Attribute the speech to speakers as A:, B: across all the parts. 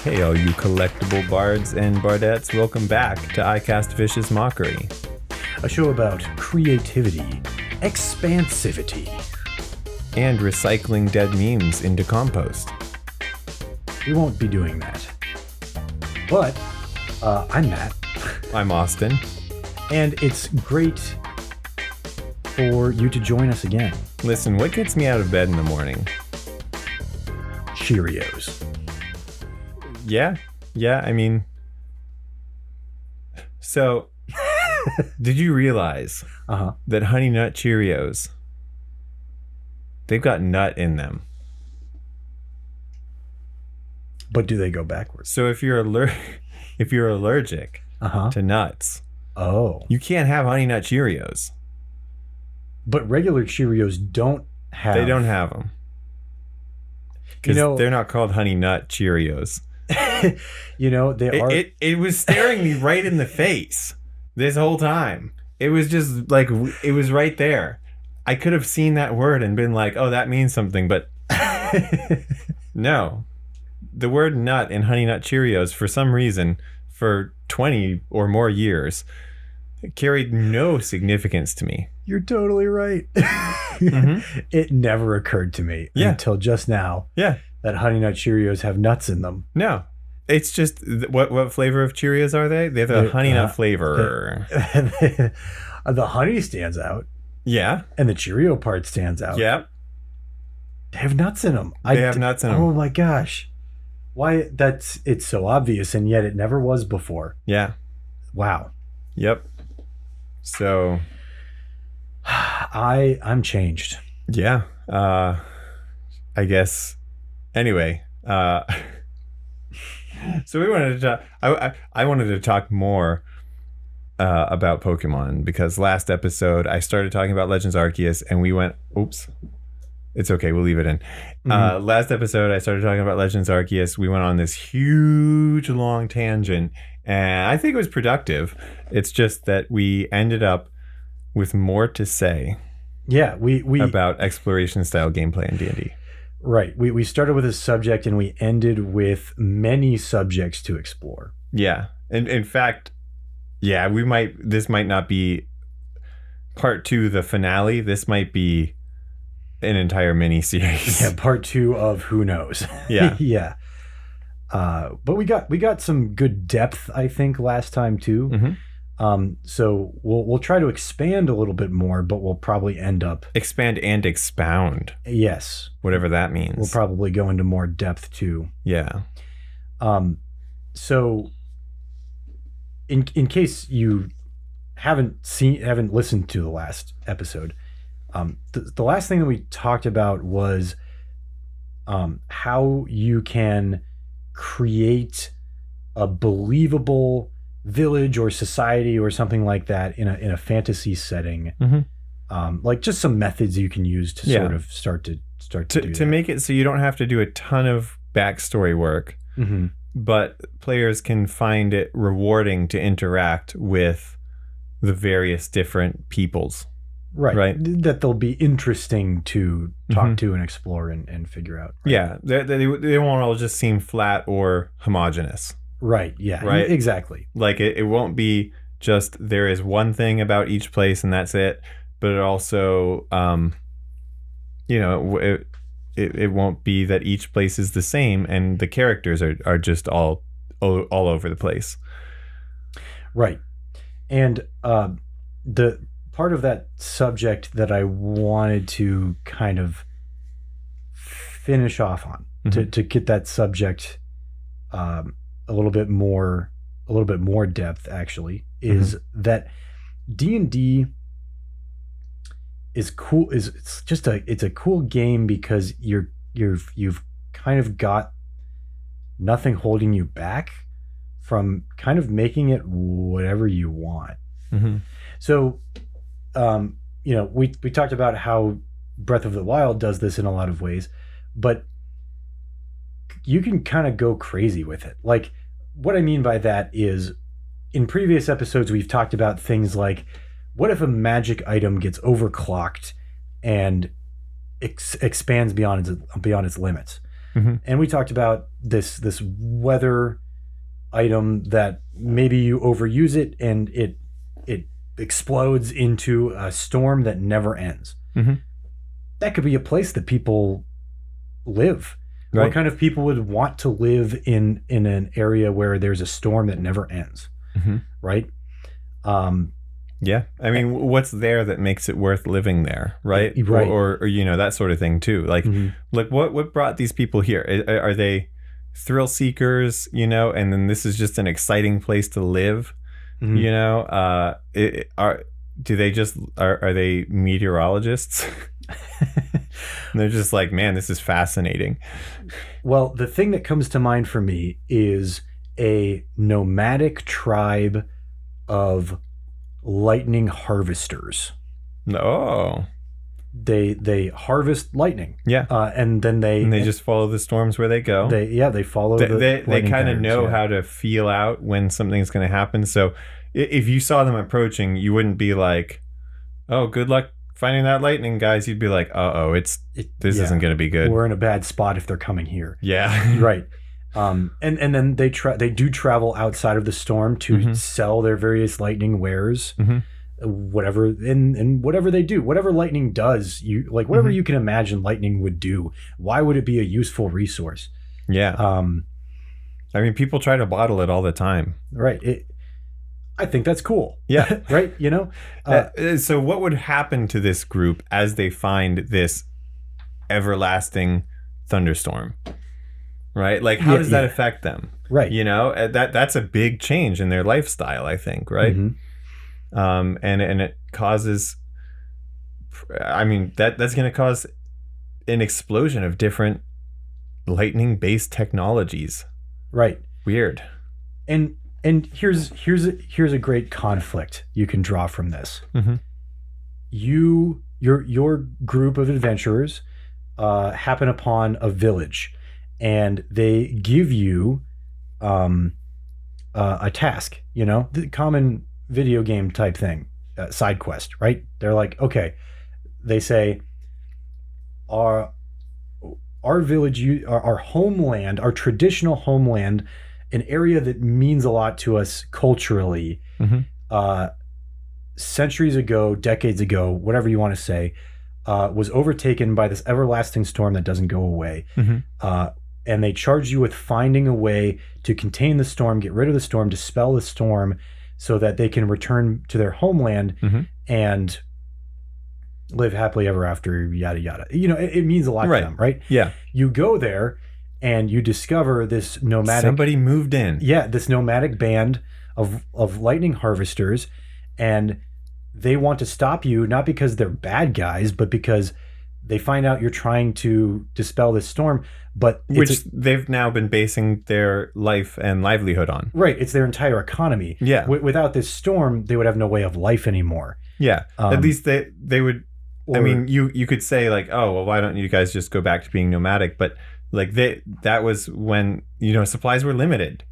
A: Hey, all you collectible bards and bardettes, welcome back to I Cast Vicious Mockery.
B: A show about creativity, expansivity,
A: and recycling dead memes into compost.
B: We won't be doing that. But, I'm Matt.
A: I'm Austin.
B: And it's great for you to join us again.
A: Listen, what gets me out of bed in the morning?
B: Cheerios.
A: Yeah, I mean... So, did you realize that Honey Nut Cheerios, they've got nut in them?
B: But do they go backwards?
A: So if you're allergic to nuts, you can't have Honey Nut Cheerios.
B: But regular Cheerios don't have...
A: They don't have them. Because they're not called Honey Nut Cheerios.
B: They are...
A: It was staring me right in the face this whole time. It was just like, it was right there. I could have seen that word and been like, oh, that means something, but no. The word nut in Honey Nut Cheerios, for some reason, for 20 or more years, carried no significance to me.
B: You're totally right. It never occurred to me until just now that Honey Nut Cheerios have nuts in them.
A: No. It's just, what flavor of Cheerios are they? They have a honey nut flavor.
B: The honey stands out.
A: Yeah.
B: And the Cheerio part stands out.
A: Yeah.
B: They have nuts in them.
A: They have nuts in them.
B: Oh my gosh. Why? It's so obvious, and yet it never was before.
A: Yeah.
B: Wow.
A: Yep. So...
B: I'm changed.
A: Yeah. I guess. Anyway. So we wanted to talk... I wanted to talk more about Pokemon, because last episode I started talking about Legends Arceus and we went... Oops. It's okay. We'll leave it in. Last episode, I started talking about Legends Arceus. We went on this huge, long tangent, and I think it was productive. It's just that we ended up with more to say.
B: Yeah, we
A: about exploration-style gameplay in D&D.
B: Right. We started with a subject, and we ended with many subjects to explore.
A: Yeah. And in fact, this might not be part 2, the finale. This might be an entire mini series.
B: Yeah, part 2 of who knows.
A: Yeah.
B: Yeah. But we got some good depth, I think, last time too. So we'll try to expand a little bit more, but we'll probably end up
A: expand and expound.
B: Yes.
A: Whatever that means.
B: We'll probably go into more depth too.
A: Yeah.
B: So in case you haven't listened to the last episode, the last thing that we talked about was how you can create a believable village or society or something like that in a fantasy setting. Like just some methods you can use to sort of start to do
A: to make it so you don't have to do a ton of backstory work, but players can find it rewarding to interact with the various different peoples. Right.
B: That they'll be interesting to talk to and explore and figure out. Right?
A: Yeah. They won't all just seem flat or homogenous.
B: Right. Yeah.
A: Right.
B: Exactly.
A: Like it won't be just there is one thing about each place and that's it. But it also, it won't be that each place is the same and the characters are just all over the place.
B: Right. And the part of that subject that I wanted to kind of finish off on to get that subject a little bit more depth actually is that D&D is cool. It's a cool game because you've kind of got nothing holding you back from kind of making it whatever you want. So we talked about how Breath of the Wild does this in a lot of ways, but you can kind of go crazy with it. Like, what I mean by that is, in previous episodes, we've talked about things like, what if a magic item gets overclocked and expands beyond its limits? And we talked about this weather item that maybe you overuse it and it explodes into a storm that never ends. That could be a place that people live.
A: Right.
B: What kind of people would want to live in an area where there's a storm that never ends? Right?
A: Yeah. I mean, what's there that makes it worth living there, right?
B: Right.
A: Or that sort of thing too. Like what brought these people here? Are they thrill seekers, and then this is just an exciting place to live? Are they meteorologists? And they're just like, man, this is fascinating.
B: Well, the thing that comes to mind for me is a nomadic tribe of lightning harvesters.
A: Oh.
B: They harvest lightning.
A: Yeah.
B: And then they
A: just follow the storms where they go.
B: They follow
A: they kind of know how to feel out when something's going to happen. So if you saw them approaching, you wouldn't be like, oh, good luck finding that lightning, guys. You'd be like, this isn't going to be good.
B: We're in a bad spot if they're coming here.
A: Yeah.
B: Right. And then they do travel outside of the storm to sell their various lightning wares, whatever, and whatever they do, whatever lightning does, whatever you can imagine lightning would do. Why would it be a useful resource?
A: Yeah. I mean, people try to bottle it all the time.
B: Right. I think that's cool.
A: Yeah.
B: Right.
A: So what would happen to this group as they find this everlasting thunderstorm? Right? Like, how does that affect them?
B: Right.
A: That's a big change in their lifestyle, I think, right? And it causes, I mean, that's going to cause an explosion of different lightning-based technologies.
B: Right.
A: Weird.
B: And here's a great conflict you can draw from this. Your group of adventurers happen upon a village, and they give you a task, the common video game type thing, side quest, right? They're like, okay, they say, our village, our homeland, our traditional homeland, an area that means a lot to us culturally, centuries ago, decades ago, whatever you want to say, was overtaken by this everlasting storm that doesn't go away. And they charge you with finding a way to contain the storm, get rid of the storm, dispel the storm, so that they can return to their homeland and live happily ever after, yada, yada. It means a lot to them, right?
A: Yeah.
B: You go there and you discover this nomadic...
A: Somebody moved in.
B: Yeah, this nomadic band of lightning harvesters, and they want to stop you, not because they're bad guys, but because they find out you're trying to dispel this storm,
A: which they've now been basing their life and livelihood on.
B: Right. It's their entire economy.
A: Yeah.
B: Without this storm, they would have no way of life anymore.
A: Yeah. At least they would. I mean, you could say like, oh, well, why don't you guys just go back to being nomadic? But like that was when supplies were limited.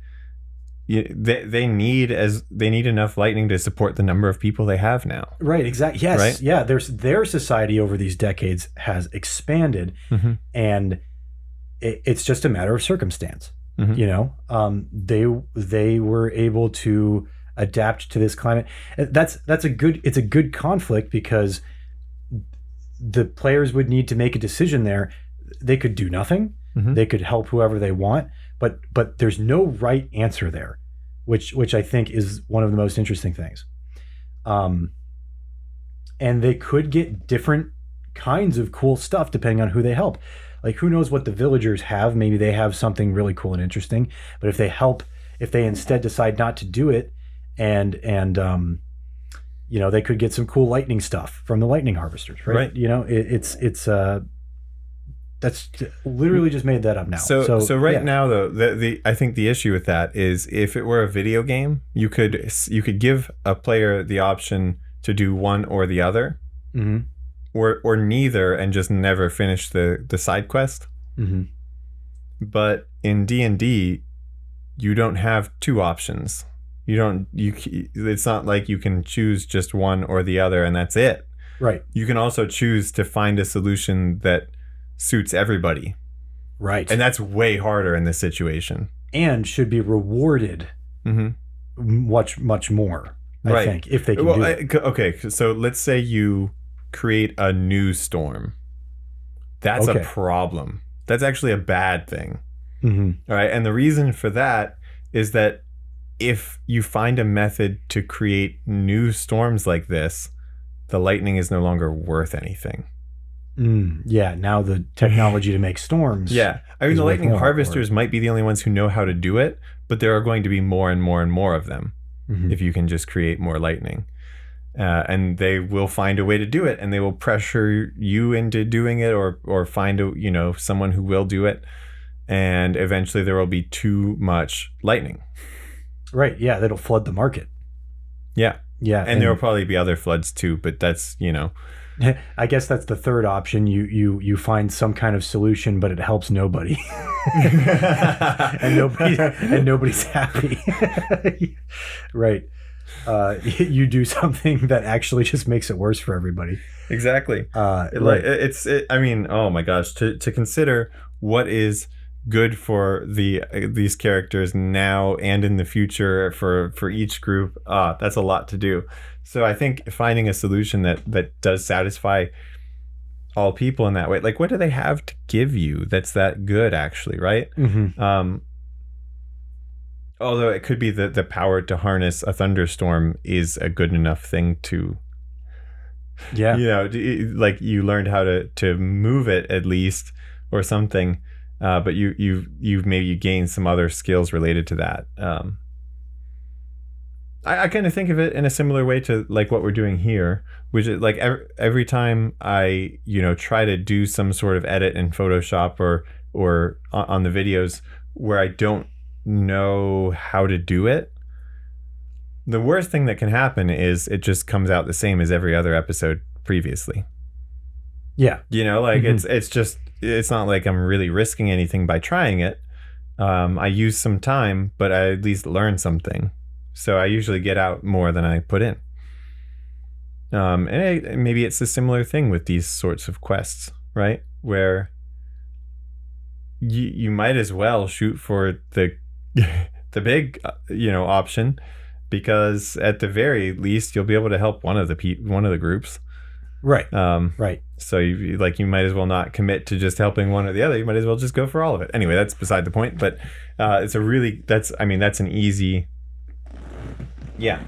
A: They need enough lightning to support the number of people they have now.
B: Right. Exactly. Yes.
A: Right?
B: Yeah. Their society over these decades has expanded, and it's just a matter of circumstance. They were able to adapt to this climate. It's a good conflict, because the players would need to make a decision there. They could do nothing. They could help whoever they want, but there's no right answer there, which I think is one of the most interesting things. And they could get different kinds of cool stuff depending on who they help. Like, who knows what the villagers have? Maybe they have something really cool and interesting. But if they instead decide not to do it, and they could get some cool lightning stuff from the lightning harvesters, right? It's that's literally just made that up now.
A: So now though, I think the issue with that is, if it were a video game, you could give a player the option to do one or the other. Or neither, and just never finish the side quest. But in D&D, you don't have two options. It's not like you can choose just one or the other and that's it.
B: Right.
A: You can also choose to find a solution that suits everybody.
B: Right.
A: And that's way harder in this situation.
B: And should be rewarded much, much more, I think, if they can do it.
A: Okay, so let's say you create a new storm. That's a problem. That's actually a bad thing. All right. And the reason for that is that if you find a method to create new storms like this, the lightning is no longer worth anything.
B: Yeah, now the technology to make storms.
A: Yeah. I mean, the lightning harvesters might be the only ones who know how to do it, but there are going to be more and more and more of them if you can just create more lightning. And they will find a way to do it, and they will pressure you into doing it, or find someone who will do it. And eventually there will be too much lightning.
B: Right. Yeah. That'll flood the market.
A: Yeah.
B: Yeah.
A: And there will probably be other floods too, but that's,
B: I guess that's the third option. You find some kind of solution, but it helps nobody. and nobody's happy. Right. You do something that actually just makes it worse for everybody.
A: Exactly. I mean, oh my gosh, to consider what is good for these characters now and in the future for each group, that's a lot to do. So I think finding a solution that does satisfy all people in that way, like what do they have to give you that's that good, actually, right? Although it could be that the power to harness a thunderstorm is a good enough thing to, like you learned how to move it at least or something. But you've maybe gained some other skills related to that. I kind of think of it in a similar way to like what we're doing here, which is like every time I try to do some sort of edit in Photoshop or on the videos where I don't know how to do it, the worst thing that can happen is it just comes out the same as every other episode previously.
B: Yeah.
A: It's not like I'm really risking anything by trying it. I use some time, but I at least learn something. So I usually get out more than I put in. And maybe it's a similar thing with these sorts of quests, right? Where you might as well shoot for the big option, because at the very least you'll be able to help one of the groups.
B: Right. Right.
A: So you might as well not commit to just helping one or the other. You might as well just go for all of it. Anyway, that's beside the point. But that's an easy. Yeah.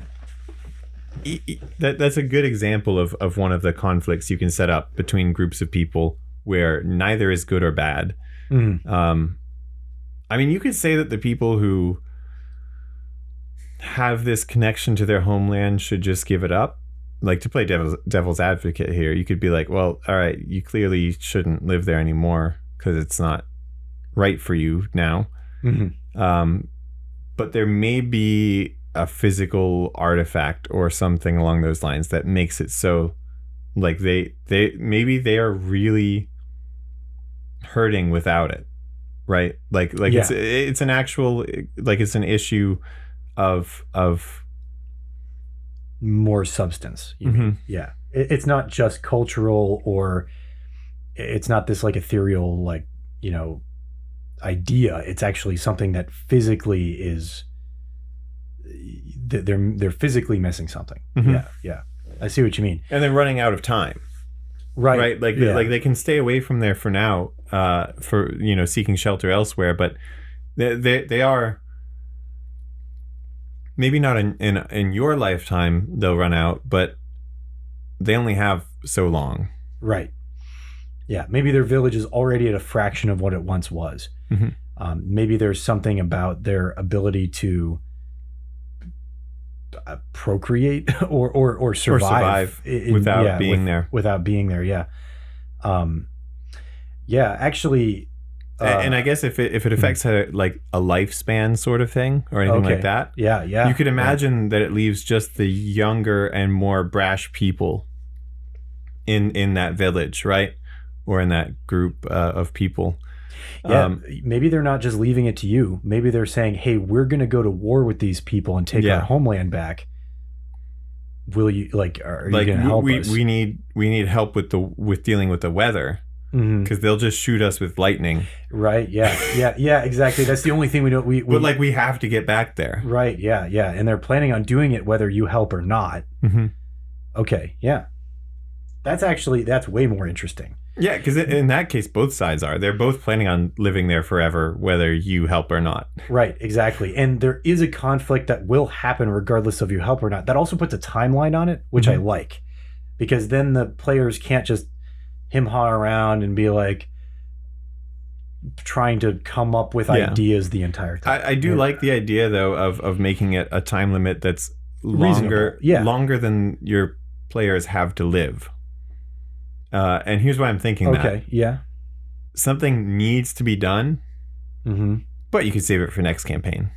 A: That's a good example of one of the conflicts you can set up between groups of people where neither is good or bad. I mean, you could say that the people who have this connection to their homeland should just give it up. Like, to play devil's advocate here, you could be like, well, all right, you clearly shouldn't live there anymore because it's not right for you now. But there may be a physical artifact or something along those lines that makes it so, like, they are really hurting without it, right? Like yeah. It's an actual, like, it's an issue of
B: more substance. You mean? Yeah. It's not just cultural, or it's not this like ethereal, like, idea. It's actually something that physically is, they're physically missing something. Yeah. I see what you mean.
A: And they're running out of time. Right. Like, like they can stay away from there for now, for, seeking shelter elsewhere, but they are, maybe not in your lifetime they'll run out, but they only have so long.
B: Right. Yeah. Maybe their village is already at a fraction of what it once was. Maybe there's something about their ability to procreate or survive
A: without being there.
B: Without being there. Yeah. Yeah. Actually.
A: And I guess if it affects a lifespan sort of thing or anything like that,
B: yeah,
A: you could imagine that it leaves just the younger and more brash people in that village, right, or in that group of people.
B: Yeah, maybe they're not just leaving it to you. Maybe they're saying, "Hey, we're going to go to war with these people and take our homeland back. Will you are you going to help us?
A: We need help with dealing with the weather." because they'll just shoot us with lightning.
B: Right. Yeah, exactly. That's the only thing we don't,
A: But like we have to get back there.
B: Right. Yeah. And they're planning on doing it whether you help or not.
A: Mm-hmm.
B: Okay. Yeah. That's way more interesting.
A: Yeah, because in that case, both sides are. They're both planning on living there forever, whether you help or not.
B: Right, exactly. And there is a conflict that will happen regardless of you help or not. That also puts a timeline on it, which I like. Because then the players can't just him-haw around and be like trying to come up with ideas the entire time.
A: I do like the idea, though, of making it a time limit that's longer than your players have to live. And here's why I'm thinking that.
B: Okay, yeah.
A: Something needs to be done, but you could save it for next campaign.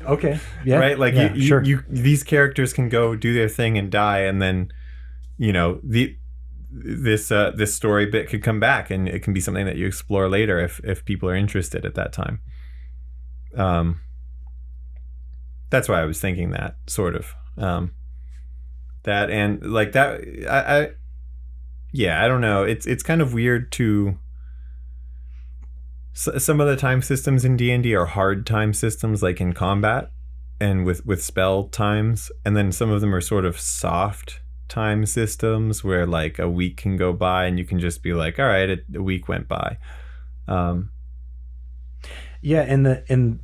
B: Okay, yeah.
A: Right? Like,
B: sure.
A: These characters can go do their thing and die, and then, this story bit could come back, and it can be something that you explore later if people are interested at that time. That's why I was thinking that, sort of. That, and, like, that... I don't know. It's kind of weird to... Some of the time systems in D&D are hard time systems, like in combat and with spell times. And then some of them are sort of soft time systems where like a week can go by and you can just be like, all right, a week went by.
B: Yeah, and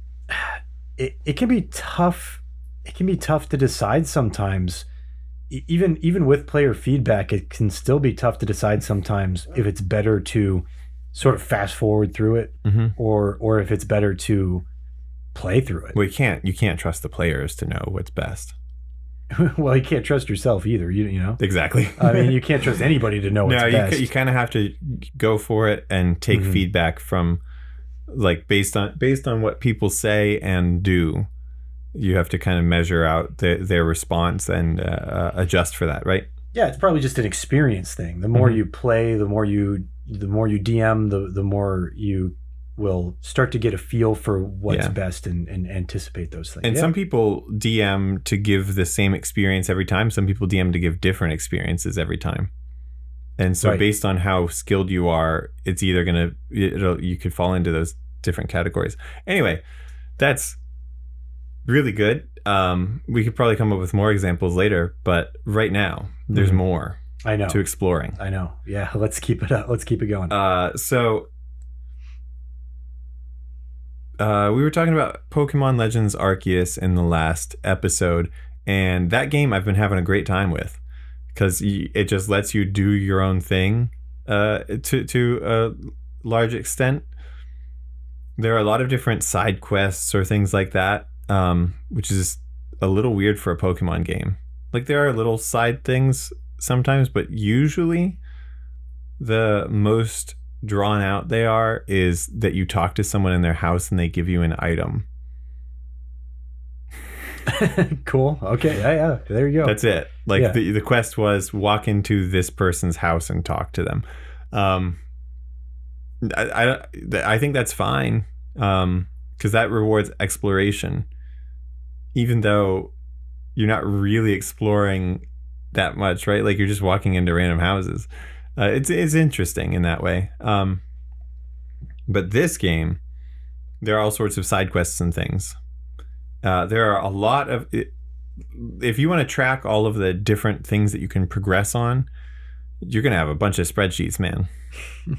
B: it can be tough. It can be tough to decide sometimes. Even with player feedback, it can still be tough to decide sometimes if it's better to sort of fast forward through it, or if it's better to play through it.
A: Well, you can't trust the players to know what's best.
B: Well, you can't trust yourself either. You know
A: exactly.
B: I mean, you can't trust anybody to know what's best.
A: You kind of have to go for it and take feedback from, like, based on what people say and do. You have to kind of measure out their response and adjust for that, right?
B: Yeah, it's probably just an experience thing. The more you play, the more you DM, the more you will start to get a feel for what's best and anticipate those things.
A: And some people DM to give the same experience every time. Some people DM to give different experiences every time. And so based on how skilled you are, it's either you could fall into those different categories. Anyway, that's really good. We could probably come up with more examples later, but right now there's more.
B: I know.
A: To exploring.
B: I know. Yeah, let's keep it up. Let's keep it going.
A: So we were talking about Pokemon Legends Arceus in the last episode, and that game I've been having a great time with because it just lets you do your own thing to a large extent. There are a lot of different side quests or things like that. Which is a little weird for a Pokemon game. Like, there are little side things sometimes, but usually the most drawn out they are is that you talk to someone in their house and they give you an item.
B: Cool. Okay. Yeah. There you go.
A: That's it. Like, the quest was walk into this person's house and talk to them. I think that's fine. Because that rewards exploration, even though you're not really exploring that much, right? Like, you're just walking into random houses. It's interesting in that way. But this game, there are all sorts of side quests and things. There are a lot of... If you want to track all of the different things that you can progress on, you're going to have a bunch of spreadsheets, man.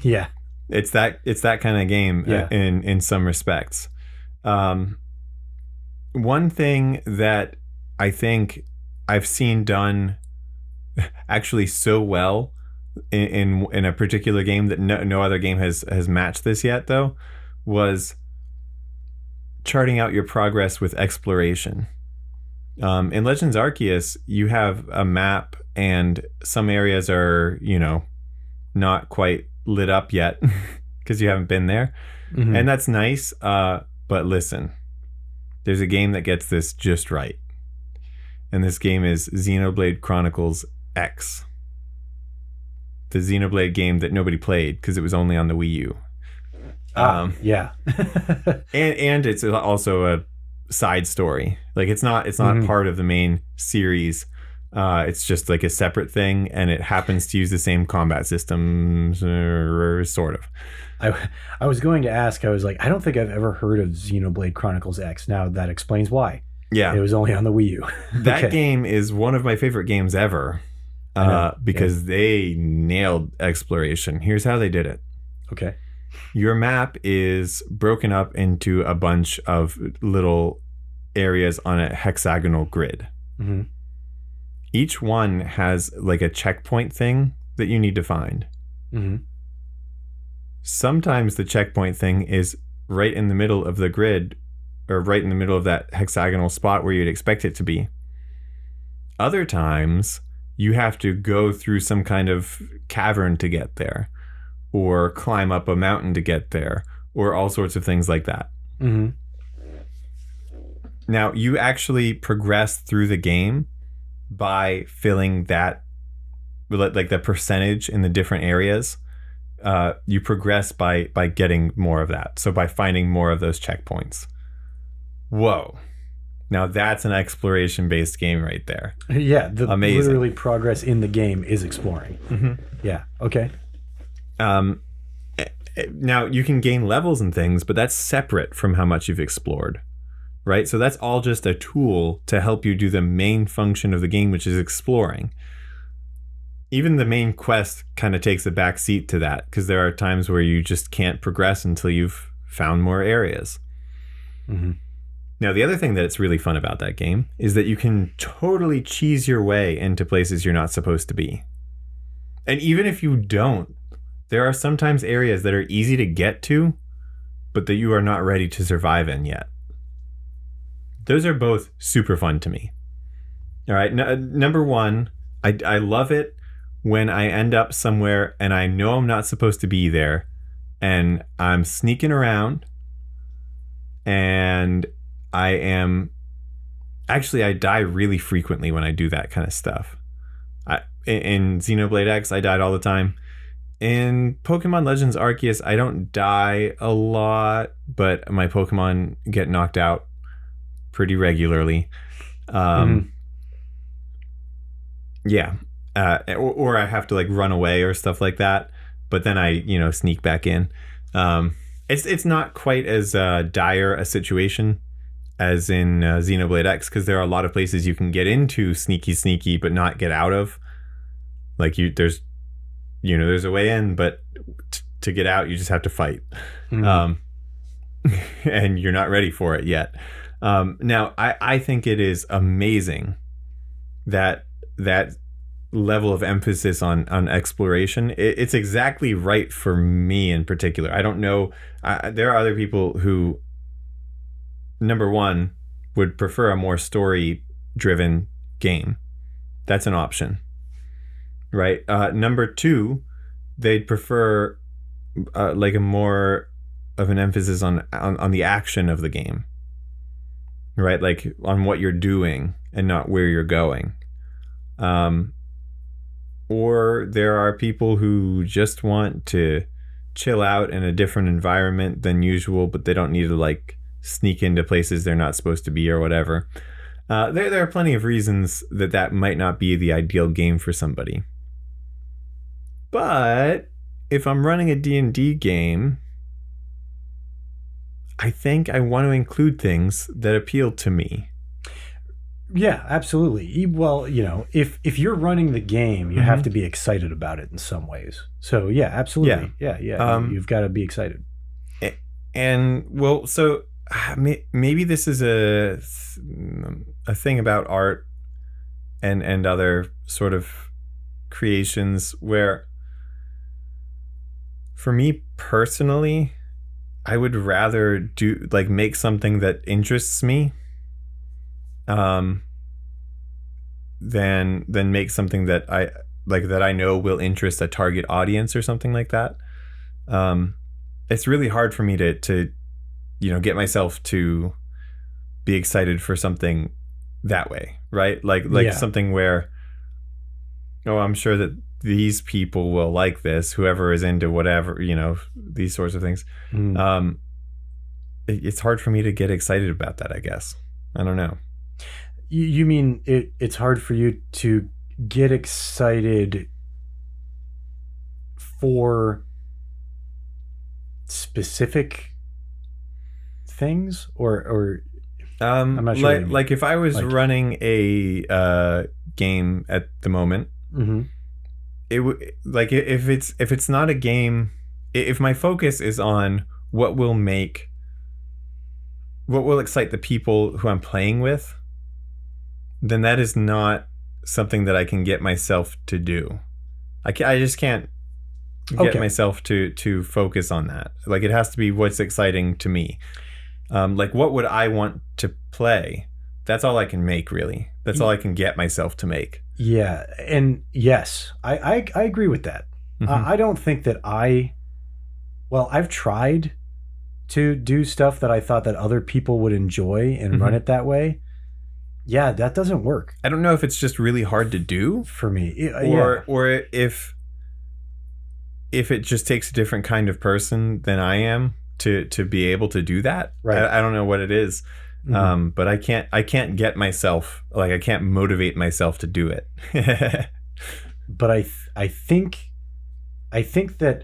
B: Yeah.
A: It's that kind of game in some respects. One thing that I think I've seen done actually so well in a particular game that no other game has matched this yet, though, was charting out your progress with exploration. In Legends Arceus, you have a map and some areas are, not quite lit up yet because you haven't been there. And that's nice. But listen, there's a game that gets this just right. And this game is Xenoblade Chronicles X. The Xenoblade game that nobody played because it was only on the Wii U.
B: Yeah.
A: and it's also a side story. Like, it's not part of the main series It's just like a separate thing, and it happens to use the same combat systems, sort of.
B: I was going to ask, I was like, I don't think I've ever heard of Xenoblade Chronicles X. Now that explains why.
A: Yeah.
B: It was only on the Wii U.
A: That game is one of my favorite games ever because they nailed exploration. Here's how they did it.
B: Okay.
A: Your map is broken up into a bunch of little areas on a hexagonal grid.
B: Mm-hmm.
A: Each one has like a checkpoint thing that you need to find.
B: Mm-hmm.
A: Sometimes the checkpoint thing is right in the middle of the grid, or right in the middle of that hexagonal spot where you'd expect it to be. Other times, you have to go through some kind of cavern to get there, or climb up a mountain to get there, or all sorts of things like that.
B: Mm-hmm.
A: Now, you actually progress through the game by filling that, like the percentage in the different areas. You progress by getting more of that. So by finding more of those checkpoints. Whoa. Now that's an exploration-based game right there.
B: Yeah,
A: Amazing.
B: Literally progress in the game is exploring.
A: Mm-hmm.
B: Yeah, okay.
A: Now you can gain levels and things, but that's separate from how much you've explored, right? So that's all just a tool to help you do the main function of the game, which is exploring. Even the main quest kind of takes a back seat to that, because there are times where you just can't progress until you've found more areas.
B: Mm-hmm.
A: Now, the other thing that's really fun about that game is that you can totally cheese your way into places you're not supposed to be. And even if you don't, there are sometimes areas that are easy to get to, but that you are not ready to survive in yet. Those are both super fun to me. All right, number one, I love it when I end up somewhere and I know I'm not supposed to be there, and I'm sneaking around, and I die really frequently when I do that kind of stuff. In Xenoblade X, I died all the time. In Pokemon Legends Arceus, I don't die a lot, but my Pokemon get knocked out pretty regularly. Yeah. Or I have to like run away or stuff like that, but then I, sneak back in. It's not quite as dire a situation as in Xenoblade X, because there are a lot of places you can get into sneaky, but not get out of. Like there's a way in, but to get out, you just have to fight. Mm-hmm. And you're not ready for it yet. Now, I think it is amazing that level of emphasis on exploration. It's exactly right for me in particular. I don't know. There are other people who, number one, would prefer a more story-driven game. That's an option, right? Number two, they'd prefer like a more of an emphasis on the action of the game, right? Like on what you're doing and not where you're going. Or there are people who just want to chill out in a different environment than usual, but they don't need to like sneak into places they're not supposed to be or whatever. There are plenty of reasons that might not be the ideal game for somebody. But if I'm running a D&D game, I think I want to include things that appeal to me.
B: Yeah, absolutely. Well, if you're running the game, you have to be excited about it in some ways. So yeah, absolutely. Yeah. You've got to be excited.
A: And well, so maybe this is a thing about art and other sort of creations where, for me personally, I would rather make something that interests me than make something that I know will interest a target audience or something like that. It's really hard for me to get myself to be excited for something that way, right? Like something where, I'm sure that these people will like this, whoever is into whatever, these sorts of things. It's hard for me to get excited about that, I guess. I don't know.
B: You mean it's hard for you to get excited for specific things, or I'm not sure.
A: Like if I was running a game at the moment,
B: Mm-hmm.
A: it would, like, if it's not a game, if my focus is on what will excite the people who I'm playing with, then that is not something that I can get myself to do. I just can't get myself to focus on that. Like, it has to be what's exciting to me. Like, what would I want to play? That's all I can make, really. That's all I can get myself to make.
B: Yeah, and yes, I agree with that.
A: Mm-hmm.
B: I don't think that I've tried to do stuff that I thought that other people would enjoy and
A: Mm-hmm.
B: run it that way. Yeah, that doesn't work
A: I don't know if it's just really hard to do,
B: for me.
A: or if it just takes a different kind of person than I am to be able to do that.
B: Right.
A: I don't know what it is.
B: Mm-hmm.
A: But I can't get myself, like, I can't motivate myself to do it.
B: But I think that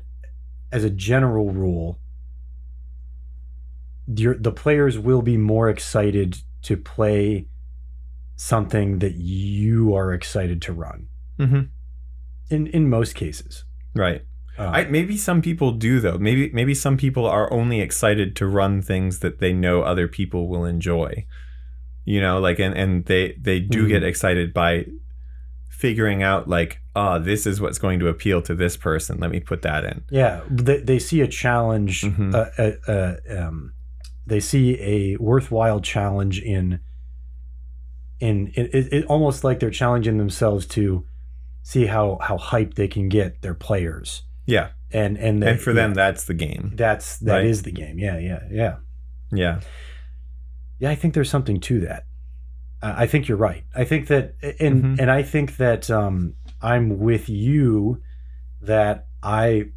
B: as a general rule, the players will be more excited to play something that you are excited to run.
A: Mm-hmm.
B: In most cases,
A: Right. Maybe some people do, though. Maybe some people are only excited to run things that they know other people will enjoy. You know, like, and they do get excited by figuring out, like, this is what's going to appeal to this person. Let me put that in.
B: Yeah, they see a challenge.
A: Mm-hmm.
B: They see a worthwhile challenge in it, almost like they're challenging themselves to see how hyped they can get their players.
A: Yeah.
B: And
A: for them, that's the game.
B: That
A: right?
B: is the game. Yeah.
A: Yeah.
B: Yeah, I think there's something to that. I think you're right. I think that, and I think that I'm with you that I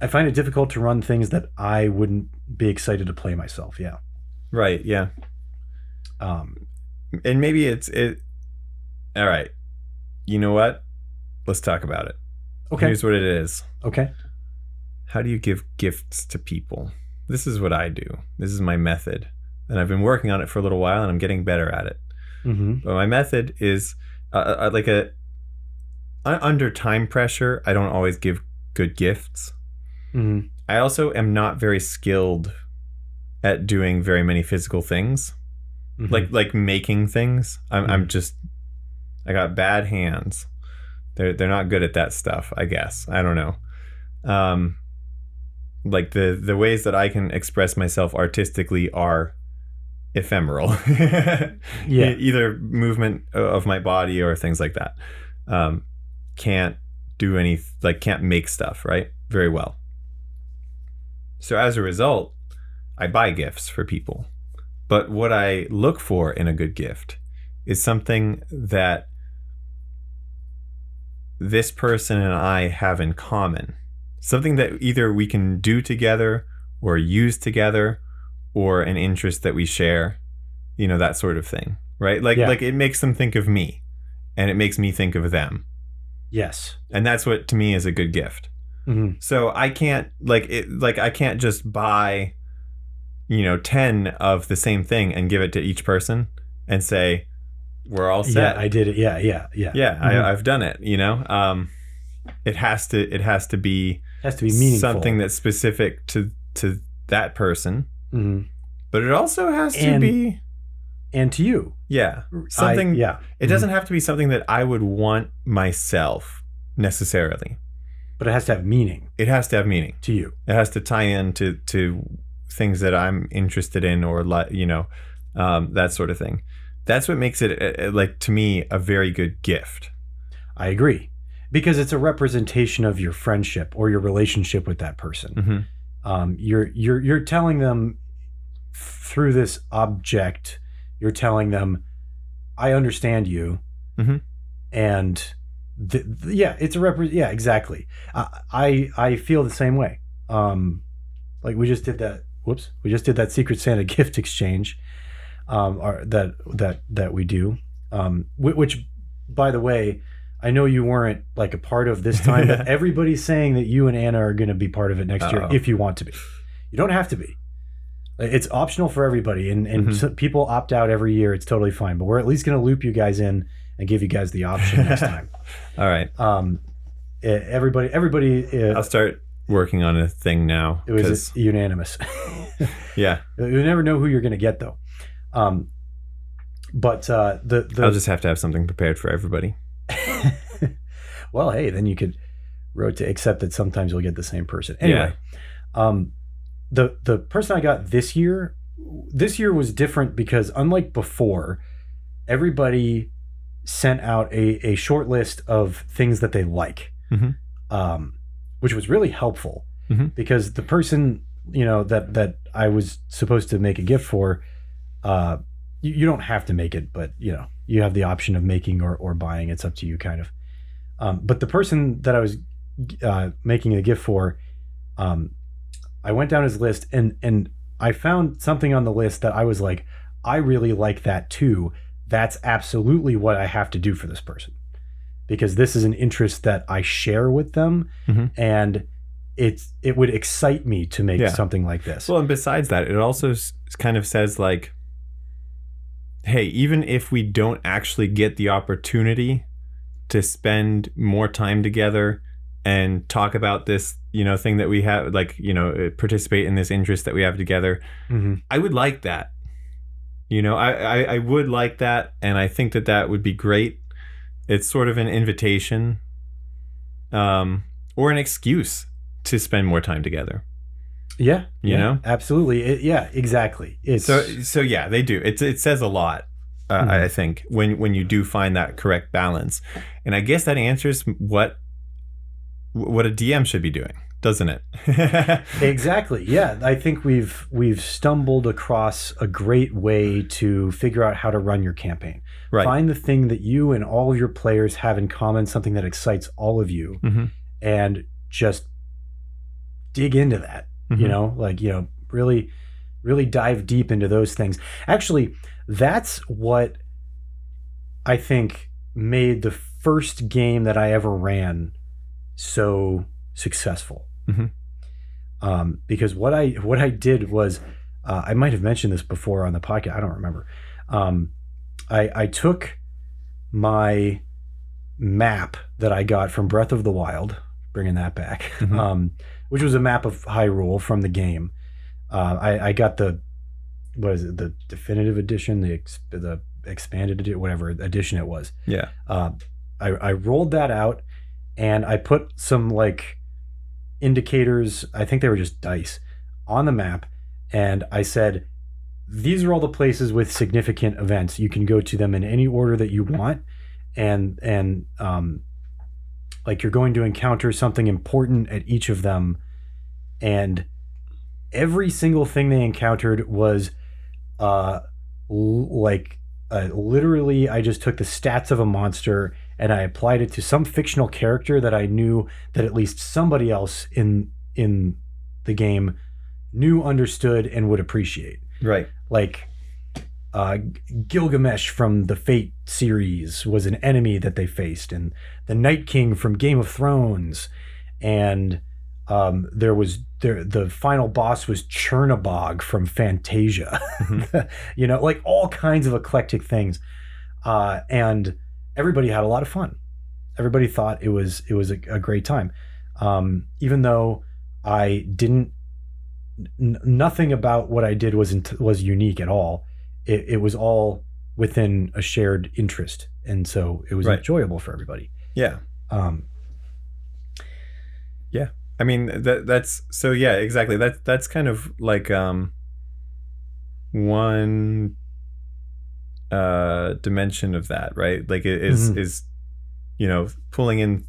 B: find it difficult to run things that I wouldn't be excited to play myself. Yeah.
A: Right. Yeah. And maybe it's all right. You know what? Let's talk about it.
B: Okay.
A: Here's what it is.
B: Okay.
A: How do you give gifts to people? This is what I do. This is my method. And I've been working on it for a little while, and I'm getting better at it.
B: Mm-hmm.
A: But my method is under time pressure, I don't always give good gifts.
B: Mm-hmm.
A: I also am not very skilled at doing very many physical things.
B: Mm-hmm.
A: Like making things. I got bad hands. They're not good at that stuff, I guess. I don't know. Like the ways that I can express myself artistically are ephemeral.
B: Yeah.
A: Either movement of my body or things like that. Can't do can't make stuff, right? Very well. So as a result, I buy gifts for people. But what I look for in a good gift is something that this person and I have in common. Something that either we can do together or use together, or an interest that we share, that sort of thing, right? Like it makes them think of me, and it makes me think of them.
B: Yes.
A: And that's what to me is a good gift.
B: Mm-hmm.
A: So I can't I can't just buy 10 of the same thing and give it to each person and say, we're all set.
B: Yeah, I did it. Yeah.
A: Yeah, I've done it. It has to be
B: meaningful.
A: Something that's specific to that person.
B: Mm-hmm.
A: But it also has to be,
B: and to you.
A: Yeah, something. It doesn't have to be something that I would want myself necessarily.
B: But it has to have meaning.
A: It has to have meaning
B: to you.
A: It has to tie into things that I'm interested in, or that sort of thing. That's what makes it, like, to me, a very good gift.
B: I agree, because it's a representation of your friendship or your relationship with that person. Mm-hmm. You're telling them through this object. You're telling them, I understand you,
A: mm-hmm.
B: and it's a Yeah, exactly. I feel the same way. Like we just did that. We just did that Secret Santa gift exchange, that we do, Which, by the way, I know you weren't like a part of this time, but everybody's saying that you and Anna are going to be part of it next year if you want to be. You don't have to be. It's optional for everybody, and so people opt out every year. It's totally fine, but we're at least going to loop you guys in and give you guys the option next time.
A: All right.
B: Everybody.
A: I'll start working on a thing now.
B: It was unanimous.
A: Yeah.
B: You never know who you're going to get though. But
A: I'll just have to have something prepared for everybody.
B: Well, hey, then you could rotate, except that sometimes you'll get the same person. Anyway, the person I got this year was different because unlike before, everybody sent out a short list of things that they like, which was really helpful because the person, that I was supposed to make a gift for, you don't have to make it, but you have the option of making or buying. It's up to you, kind of. But the person that I was making a gift for, I went down his list and I found something on the list that I was like, I really like that too. That's absolutely what I have to do for this person, because this is an interest that I share with them, and it would excite me to make something like this.
A: Well, and besides that, it also kind of says like, hey, even if we don't actually get the opportunity to spend more time together and talk about this, thing that we have, like, participate in this interest that we have together, I would like that. I would like that, and I think that would be great. It's sort of an invitation, or an excuse to spend more time together.
B: Yeah,
A: you know,
B: absolutely. Exactly.
A: So yeah, they do. It says a lot. I think when you do find that correct balance, and I guess that answers what a DM should be doing, doesn't it?
B: Exactly. Yeah, I think we've stumbled across a great way to figure out how to run your campaign.
A: Right.
B: Find the thing that you and all of your players have in common, something that excites all of you, and just dig into that. Really, really dive deep into those things. Actually, that's what I think made the first game that I ever ran so successful. Because what I did was, I might have mentioned this before on the podcast, I don't remember. I took my map that I got from Breath of the Wild, bringing that back, which was a map of Hyrule from the game. I got the definitive edition, the expanded edition, whatever edition it was.
A: Yeah.
B: I rolled that out, and I put some like indicators, I think they were just dice, on the map, and I said, these are all the places with significant events. You can go to them in any order that you want, and like you're going to encounter something important at each of them, and every single thing they encountered was literally I just took the stats of a monster and I applied it to some fictional character that I knew that at least somebody else in the game knew, understood, and would appreciate.
A: Right.
B: Like Gilgamesh from the Fate series was an enemy that they faced, and the Night King from Game of Thrones, and the final boss was Chernabog from Fantasia. Like all kinds of eclectic things, and everybody had a lot of fun. Everybody thought it was a great time, even though I didn't. Nothing about what I did was unique at all. It was all within a shared interest, and so it was enjoyable for everybody.
A: Yeah. Yeah. I mean, that's so, yeah, exactly. That's kind of like one dimension of that, right? Like it is pulling in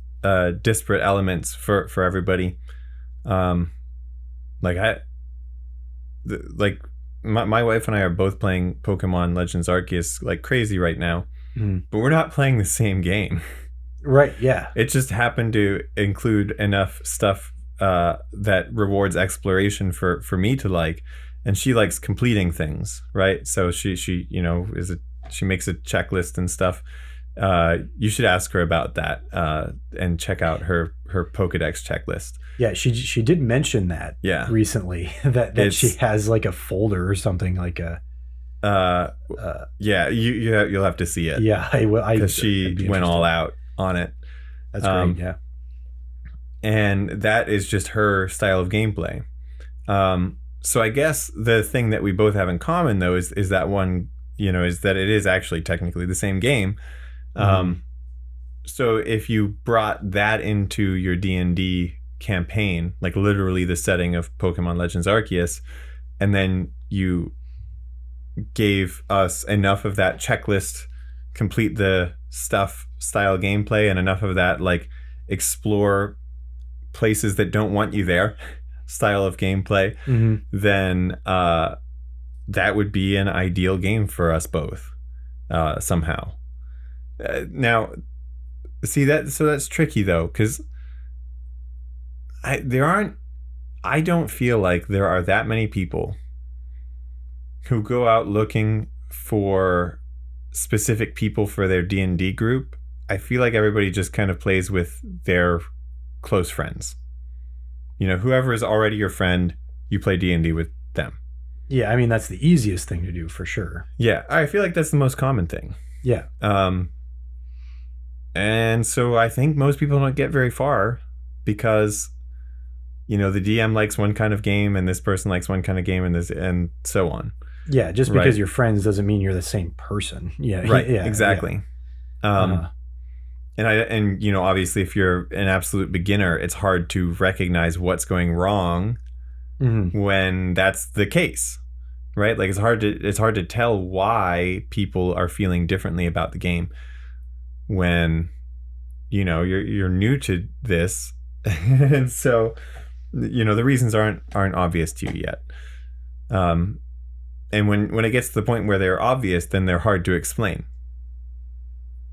A: disparate elements for everybody. My wife and I are both playing Pokemon Legends Arceus like crazy right now, but we're not playing the same game.
B: Right. Yeah.
A: It just happened to include enough stuff that rewards exploration for me to like, and she likes completing things, right? So she is she makes a checklist and stuff. You should ask her about that and check out her Pokedex checklist.
B: Yeah, she did mention that recently that she has like a folder or something like a.
A: Yeah, you'll have to see it.
B: Yeah, I will.
A: Because she went all out on it.
B: That's great. Yeah,
A: and that is just her style of gameplay. So I guess the thing that we both have in common though is that one, is that it is actually technically the same game. So if you brought that into your D&D campaign, like literally the setting of Pokemon Legends Arceus, and then you gave us enough of that checklist, complete the stuff style gameplay, and enough of that like explore places that don't want you there style of gameplay, then that would be an ideal game for us both somehow. Now, see that's tricky though, because I don't feel like there are that many people who go out looking for specific people for their D&D group. I feel like everybody just kind of plays with their close friends. Whoever is already your friend, you play D&D with them.
B: Yeah, I mean, that's the easiest thing to do for sure.
A: Yeah, I feel like that's the most common thing.
B: Yeah.
A: And so I think most people don't get very far because, the DM likes one kind of game and this person likes one kind of game and so on.
B: Yeah, just because you're friends doesn't mean you're the same person. Yeah,
A: right.
B: Yeah,
A: exactly.
B: Yeah.
A: And obviously, if you're an absolute beginner, it's hard to recognize what's going wrong when that's the case, right? Like it's hard to tell why people are feeling differently about the game when you're new to this, and so the reasons aren't obvious to you yet. And when it gets to the point where they're obvious, then they're hard to explain.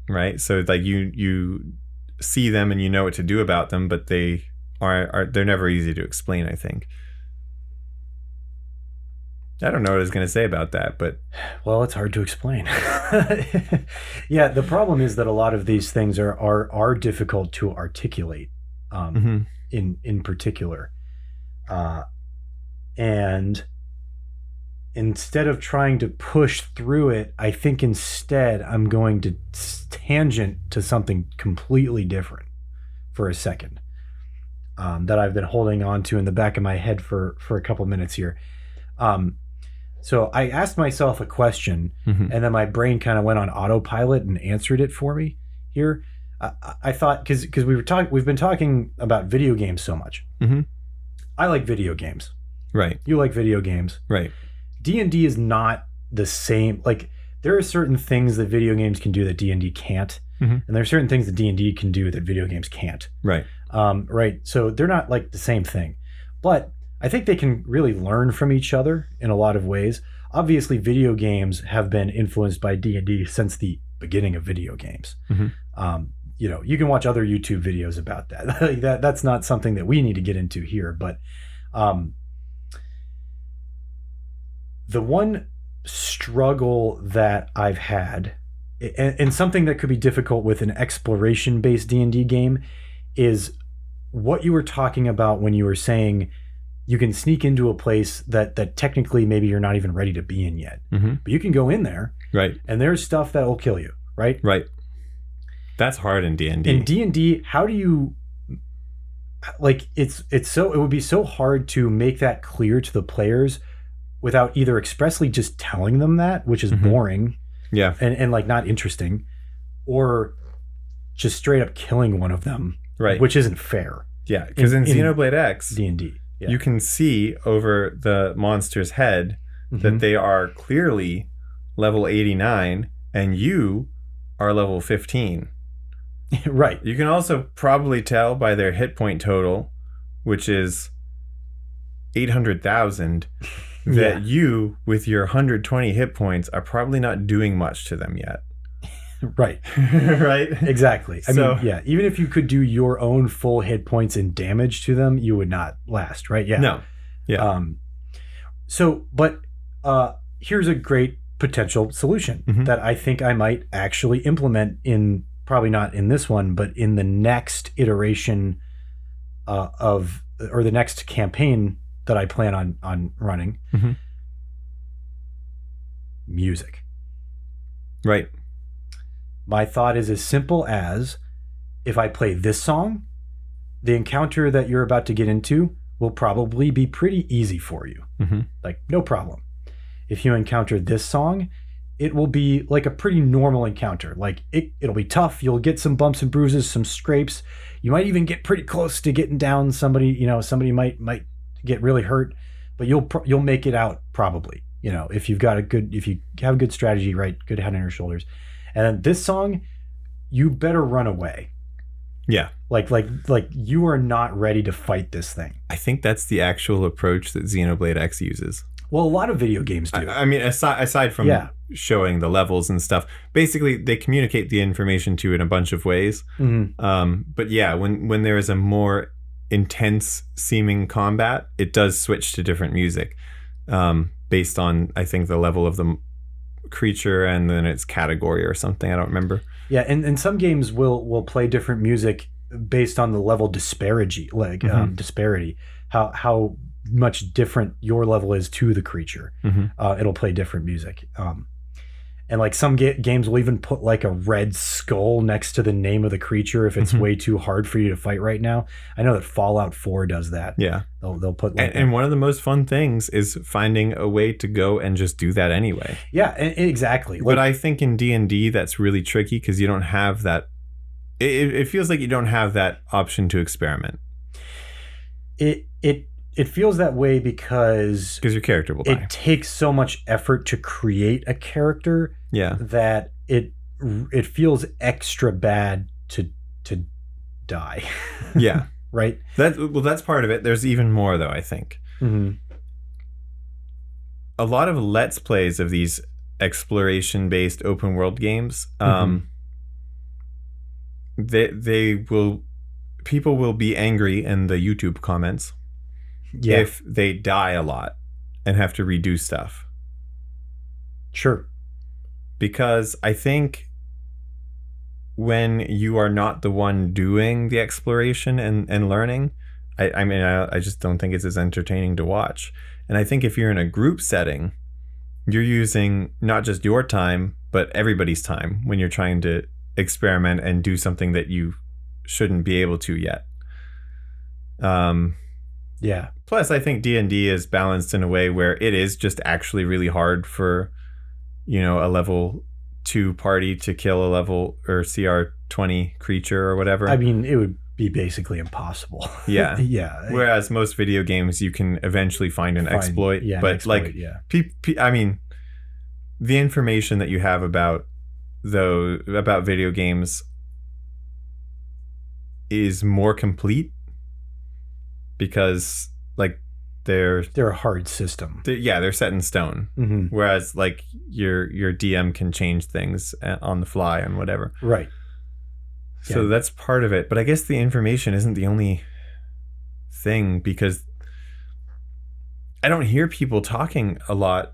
A: Right? So it's like you see them and you know what to do about them, but they're never easy to explain, I think. I don't know what I was going to say about that, but
B: well, it's hard to explain. Yeah, the problem is that a lot of these things are difficult to articulate in particular. And instead of trying to push through it, I think instead I'm going to tangent to something completely different for a second that I've been holding on to in the back of my head for a couple minutes here. So I asked myself a question and then my brain kind of went on autopilot and answered it for me here. I thought, because we've been talking about video games so much. I like video games.
A: Right.
B: You like video games.
A: Right.
B: D&D is not the same. Like there are certain things that video games can do that D&D can't. And there are certain things that D&D can do that video games can't.
A: Right.
B: Right. So they're not like the same thing. But I think they can really learn from each other in a lot of ways. Obviously, video games have been influenced by D&D since the beginning of video games. You can watch other YouTube videos about that. That's not something that we need to get into here. But the one struggle that I've had, and something that could be difficult with an exploration-based D&D game, is what you were talking about when you were saying you can sneak into a place that technically maybe you're not even ready to be in yet. But you can go in there,
A: right? And
B: there's stuff that will kill you, right?
A: Right. That's hard in D&D.
B: In D&D, how do you like it would be so hard to make that clear to the players without either expressly just telling them that, which is boring, and like not interesting, or just straight up killing one of them,
A: right?
B: Which isn't fair.
A: Yeah, because in Xenoblade X,
B: D&D,
A: you can see over the monster's head that they are clearly level 89 and you are level 15.
B: Right.
A: You can also probably tell by their hit point total, which is 800,000, that you, with your 120 hit points, are probably not doing much to them yet.
B: Right.
A: Right?
B: Exactly. I mean, even if you could do your own full hit points and damage to them, you would not last, right? Yeah.
A: No. Yeah.
B: But here's a great potential solution
A: Mhm.
B: that I think I might actually implement in, probably not in this one, but in the next iteration or the next campaign that I plan on running.
A: Mhm.
B: Music.
A: Right.
B: My thought is as simple as, if I play this song, the encounter that you're about to get into will probably be pretty easy for you.
A: Mhm.
B: Like, no problem. If you encounter this song, it will be like a pretty normal encounter. Like, it'll be tough. You'll get some bumps and bruises, some scrapes. You might even get pretty close to getting down somebody. Somebody might get really hurt, but you'll make it out probably. If you have a good strategy, right, good head on your shoulders. And then this song, you better run away.
A: Yeah.
B: Like you are not ready to fight this thing.
A: I think that's the actual approach that Xenoblade X uses.
B: Well, a lot of video games do.
A: I mean, aside from showing the levels and stuff, basically they communicate the information to you in a bunch of ways.
B: Mm-hmm.
A: But yeah, when there is a more intense seeming combat, it does switch to different music based on, I think, the level of the creature and then its category or something. I don't remember.
B: Yeah, and some games will play different music based on the level disparity, disparity. How much different your level is to the creature.
A: Mm-hmm.
B: It'll play different music. And like some games will even put like a red skull next to the name of the creature if it's way too hard for you to fight right now. I know that Fallout 4 does that.
A: Yeah.
B: They'll put like
A: and one of the most fun things is finding a way to go and just do that anyway.
B: Yeah, exactly.
A: But I think in D&D that's really tricky because you don't have that. It feels like you don't have that option to experiment.
B: It feels that way because
A: your character will die.
B: It takes so much effort to create a character that it feels extra bad to die.
A: Yeah.
B: Right?
A: That's part of it. There's even more, though, I think.
B: Mm-hmm.
A: A lot of Let's Plays of these exploration-based open world games, people will be angry in the YouTube comments if they die a lot and have to redo stuff.
B: Sure.
A: Because I think when you are not the one doing the exploration and learning, I just don't think it's as entertaining to watch. And I think if you're in a group setting, you're using not just your time, but everybody's time when you're trying to experiment and do something that you shouldn't be able to yet.
B: Yeah.
A: Plus, I think D&D is balanced in a way where it is just actually really hard for, a level 2 party to kill a level or CR 20 creature or whatever.
B: I mean, it would be basically impossible.
A: Yeah.
B: Yeah.
A: Whereas most video games, you can eventually find an exploit.
B: Yeah,
A: but I mean, the information that you have about video games is more complete because they're
B: a hard system.
A: They're set in stone.
B: Mm-hmm.
A: Whereas your DM can change things on the fly and whatever.
B: Right.
A: So that's part of it. But I guess the information isn't the only thing because I don't hear people talking a lot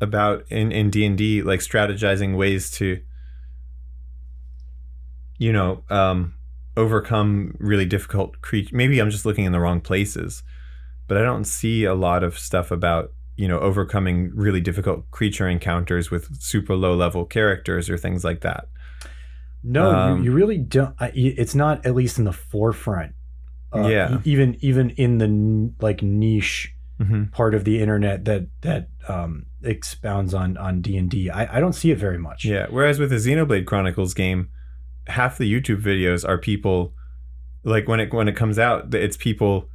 A: about in D&D strategizing ways to overcome really difficult creatures. Maybe I'm just looking in the wrong places, but I don't see a lot of stuff about overcoming really difficult creature encounters with super low level characters or things like that.
B: No, you really don't. It's not, at least in the forefront. Even in the niche part of the internet that expounds on D&D, I don't see it very much.
A: Yeah. Whereas with the Xenoblade Chronicles game, half the YouTube videos are people when it comes out, it's people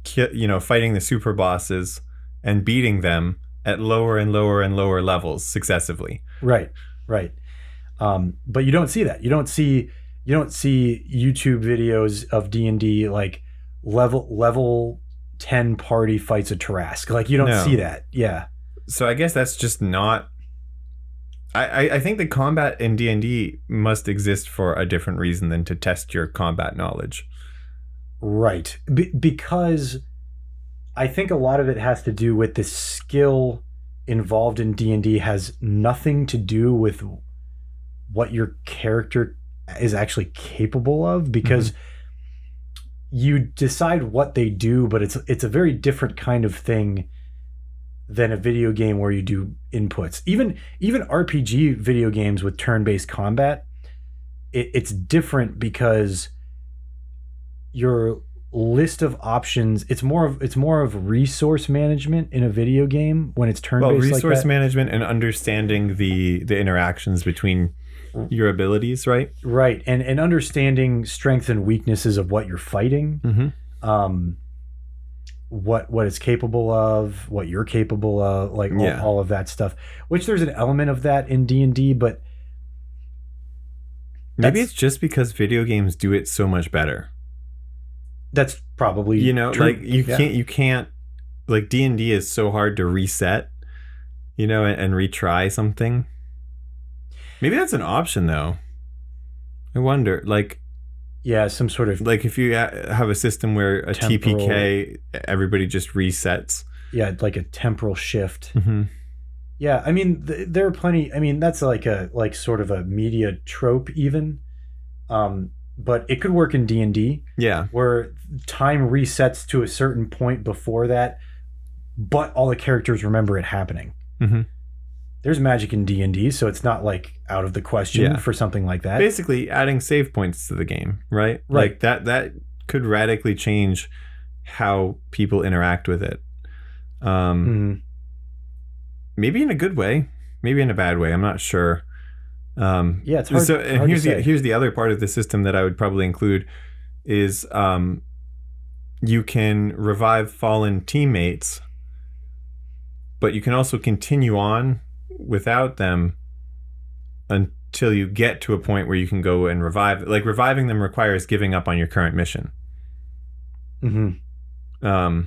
A: fighting the super bosses and beating them at lower and lower and lower levels successively.
B: Right. But you don't see that. You don't see YouTube videos of D&D level 10 party fights a Tarrasque. You don't see that. Yeah.
A: So I guess that's just not. I think the combat in D&D must exist for a different reason than to test your combat knowledge.
B: Right. Because I think a lot of it has to do with the skill involved in D&D has nothing to do with what your character is actually capable of, because you decide what they do, but it's a very different kind of thing than a video game where you do inputs. Even RPG video games with turn-based combat, it's different because your list of options, it's more of resource management in a video game when it's turn-based. Well,
A: resource
B: like that.
A: management and understanding the interactions between your abilities, right?
B: Right, and understanding strengths and weaknesses of what you're fighting, what it's capable of, what you're capable of, like all of that stuff. Which there's an element of that in D&D, but
A: maybe it's just because video games do it so much better.
B: That's probably
A: true. Like you
B: Yeah.
A: can't like D&D is so hard to reset, and retry something. Maybe that's an option though. I wonder, like,
B: some sort of,
A: like if you have a system where a
B: temporal,
A: TPK, everybody just resets.
B: Yeah, like a temporal shift.
A: Mm-hmm.
B: Yeah, I mean, there are plenty. I mean, that's like sort of a media trope, even. But it could work in D&D.
A: Yeah,
B: where time resets to a certain point before that, but all the characters remember it happening.
A: Mm-hmm.
B: There's magic in D&D, so it's not like out of the question for something like that.
A: Basically, adding save points to the game, right?
B: Right.
A: Like that could radically change how people interact with it. Maybe in a good way, maybe in a bad way. I'm not sure.
B: It's hard.
A: So, and
B: hard
A: here's the other part of the system that I would probably include is you can revive fallen teammates, but you can also continue on without them until you get to a point where you can go and revive. Like reviving them requires giving up on your current mission.
B: Mm-hmm.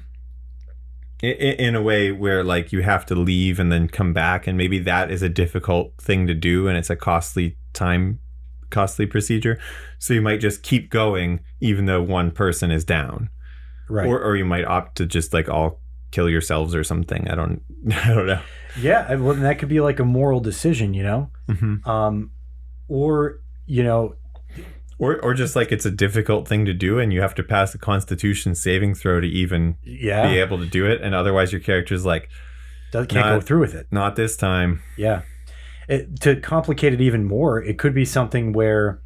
A: In a way where like you have to leave and then come back, and maybe that is a difficult thing to do, and it's a costly procedure. So you might just keep going even though one person is down,
B: right?
A: Or you might opt to just like all kill yourselves or something. I don't know.
B: Yeah, well, that could be like a moral decision,
A: Mm-hmm. Or just like it's a difficult thing to do and you have to pass a Constitution saving throw to even be able to do it, and otherwise your character's like
B: can't go through with it.
A: Not this time.
B: Yeah. To complicate it even more, it could be something where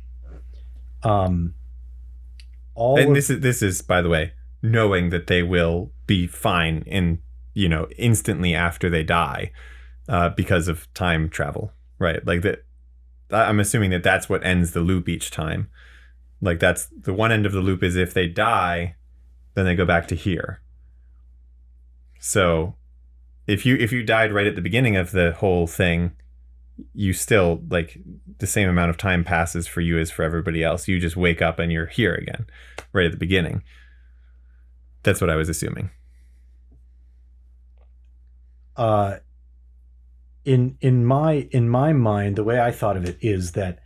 A: this is by the way, knowing that they will be fine in instantly after they die because of time travel, right? Like that. I'm assuming that that's what ends the loop each time. Like that's the one end of the loop is if they die, then they go back to here. So if you died right at the beginning of the whole thing, you still like the same amount of time passes for you as for everybody else. You just wake up and you're here again right at the beginning. That's what I was assuming.
B: In my mind, the way I thought of it is that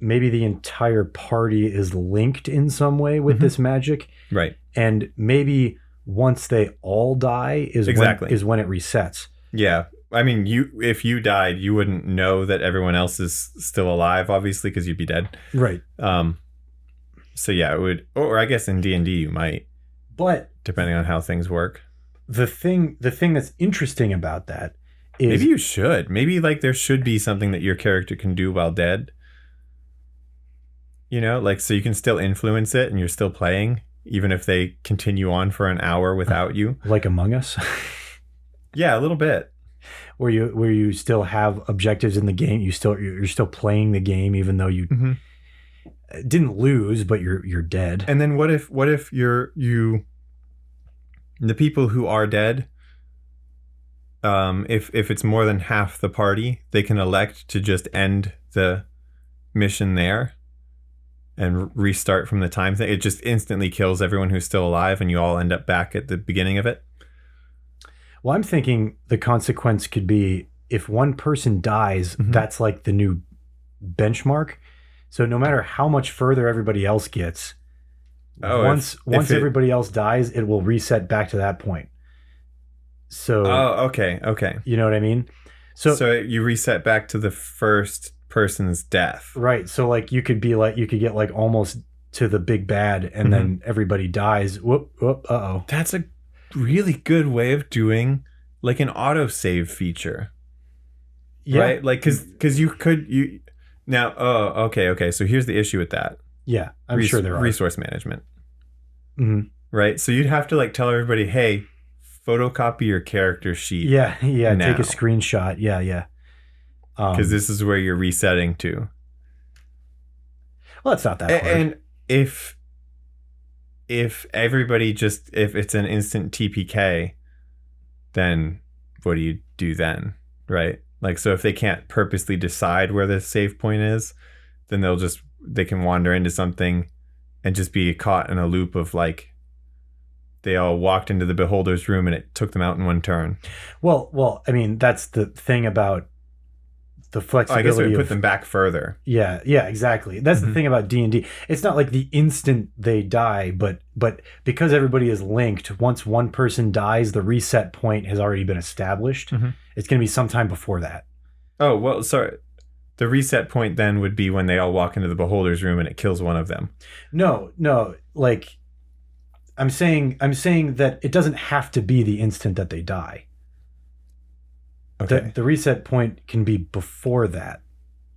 B: maybe the entire party is linked in some way with this magic,
A: right? And
B: maybe once they all die is when it resets.
A: Yeah, I mean, if you died, you wouldn't know that everyone else is still alive, obviously, because you'd be dead,
B: right?
A: So yeah, it would, or I guess in D&D you might,
B: but
A: depending on how things work.
B: The thing that's interesting about that.
A: Maybe you should. Maybe like there should be something that your character can do while dead. Like so you can still influence it and you're still playing, even if they continue on for an hour without you.
B: Like Among Us?
A: Yeah, a little bit.
B: Where you still have objectives in the game. You're still playing the game even though you didn't lose, but you're dead.
A: And then what if the people who are dead, if it's more than half the party, they can elect to just end the mission there and restart from the time thing. It just instantly kills everyone who's still alive and you all end up back at the beginning of it.
B: Well, I'm thinking the consequence could be if one person dies, that's like the new benchmark. So no matter how much further everybody else gets, once everybody else dies, it will reset back to that point. So
A: Okay.
B: you know what I mean?
A: So you reset back to the first person's death.
B: Right. So like you could get like almost to the big bad and then everybody dies. Whoop, uh-oh.
A: That's a really good way of doing like an autosave feature.
B: Yeah.
A: Right? Like cuz okay. So here's the issue with that.
B: Yeah. I'm sure there are.
A: Resource management.
B: Mm-hmm.
A: Right? So you'd have to like tell everybody, "Hey, photocopy your character sheet."
B: Yeah.
A: now.
B: Take a screenshot. Yeah.
A: Because this is where you're resetting to.
B: Well, it's not that hard.
A: And if everybody if it's an instant TPK, then what do you do then? Right? Like, so if they can't purposely decide where the save point is, then they can wander into something and just be caught in a loop of like, they all walked into the beholder's room and it took them out in one turn.
B: Well, I mean, that's the thing about the flexibility.
A: I guess it would put them back further.
B: Yeah, exactly. That's the thing about D&D. It's not like the instant they die, but because everybody is linked, once one person dies, the reset point has already been established. It's going to be sometime before that.
A: Oh, well, sorry. The reset point then would be when they all walk into the beholder's room and it kills one of them.
B: No, like I'm saying that it doesn't have to be the instant that they die.
A: Okay.
B: The reset point can be before that,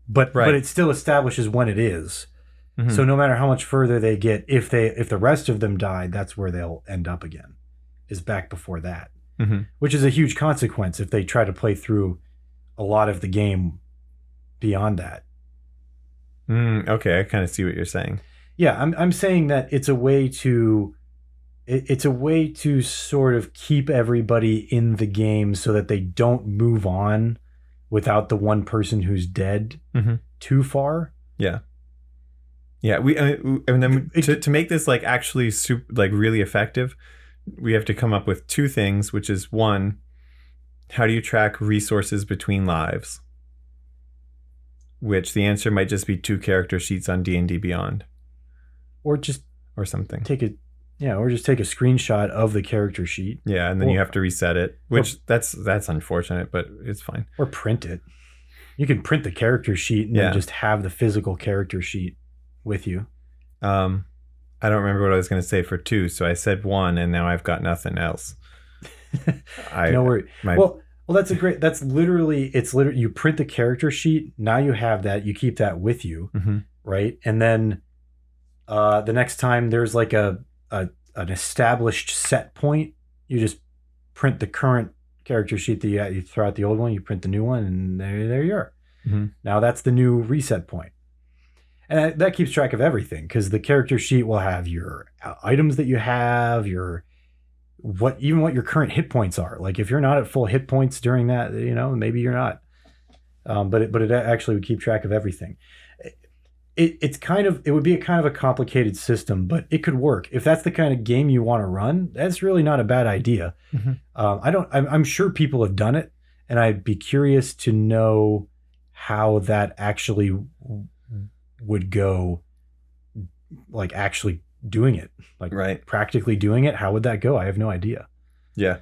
B: but it still establishes when it is. So no matter how much further they get, if the rest of them died, that's where they'll end up again, is back before that, which is a huge consequence if they try to play through a lot of the game beyond that.
A: Okay, I kind of see what you're saying.
B: Yeah, I'm saying that it's a way to sort of keep everybody in the game so that they don't move on without the one person who's dead too far.
A: Yeah. And then to make this like actually like really effective, we have to come up with two things, which is one, how do you track resources between lives? Which the answer might just be 2 character sheets on D&D Beyond,
B: or
A: something.
B: Take a screenshot of the character sheet.
A: Yeah, and then you have to reset it, which that's unfortunate, but it's fine.
B: Or print it. You can print the character sheet and then just have the physical character sheet with you.
A: I don't remember what I was going to say for 2, so I said 1, and now I've got nothing else.
B: No worry. Well, that's literally you print the character sheet. Now you have that. You keep that with you, right? And then the next time there's like an established set point, you just print the current character sheet that you throw out the old one, you print the new one, and there you are. Now that's the new reset point. And that keeps track of everything, because the character sheet will have your items that you have, what your current hit points are. Like if you're not at full hit points during that, maybe you're not. But it actually would keep track of everything. It would be a kind of a complicated system, but it could work. If that's the kind of game you want to run, that's really not a bad idea. I'm sure people have done it, and I'd be curious to know how that actually would go, like actually doing it, like practically doing it. How would that go? I have no idea.
A: Yeah.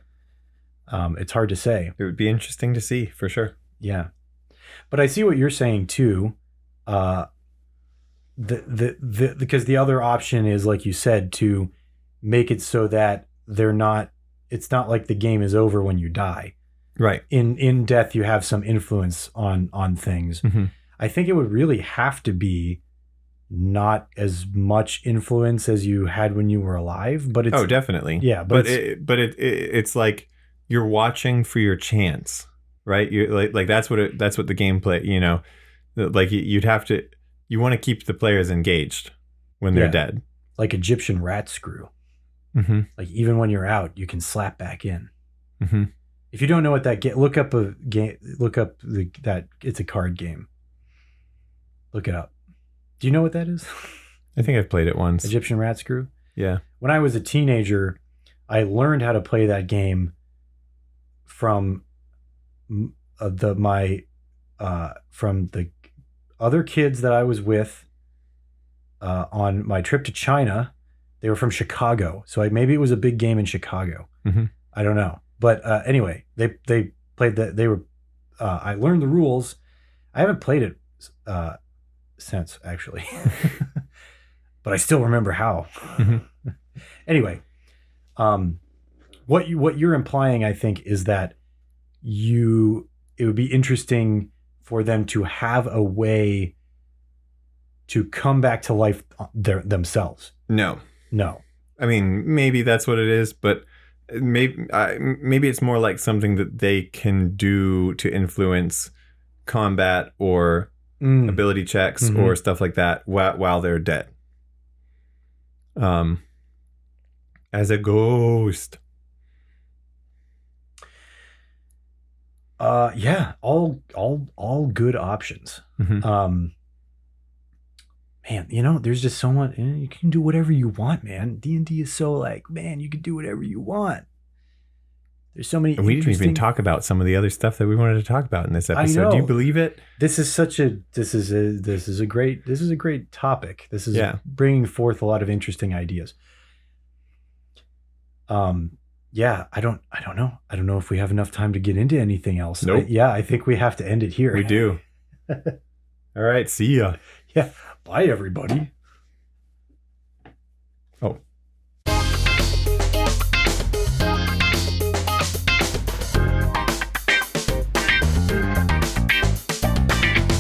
B: It's hard to say.
A: It would be interesting to see for sure.
B: Yeah. But I see what you're saying too. Because the other option is, like you said, to make it so that it's not like the game is over when you die.
A: Right.
B: In death, you have some influence on things. I think it would really have to be not as much influence as you had when you were alive, but it's
A: definitely.
B: Yeah,
A: but it's like you're watching for your chance, right? You like that's what the gameplay, like you want to keep the players engaged when they're dead.
B: Like Egyptian rat screw. Like even when you're out, you can slap back in. If you don't know what that game, look up that it's a card game. Look it up. Do you know what that is?
A: I think I've played it once.
B: Egyptian rat screw?
A: Yeah. When
B: I was a teenager, I learned how to play that game from the other kids that I was with on my trip to China. They were from Chicago, so maybe it was a big game in Chicago. I don't know, But anyway, they played that. They were. I learned the rules. I haven't played it since actually, but I still remember how.
A: Mm-hmm.
B: Anyway, what you're implying, I think, is that it would be interesting for them to have a way to come back to life themselves.
A: No. I mean, maybe that's what it is, but maybe it's more like something that they can do to influence combat or ability checks or stuff like that while they're dead. As a ghost.
B: Yeah, all good options.
A: Mm-hmm.
B: Man, there's just so much. You can do whatever you want, man. D&D is so like, man, you can do whatever you want. There's so many.
A: And we didn't even talk about some of the other stuff that we wanted to talk about in this episode.
B: I know.
A: Do you believe it?
B: This is a great topic. This is bringing forth a lot of interesting ideas. Yeah, I don't know. I don't know if we have enough time to get into anything else.
A: Nope.
B: I think we have to end it here.
A: We do. All right. See ya.
B: Yeah. Bye, everybody.
A: Oh.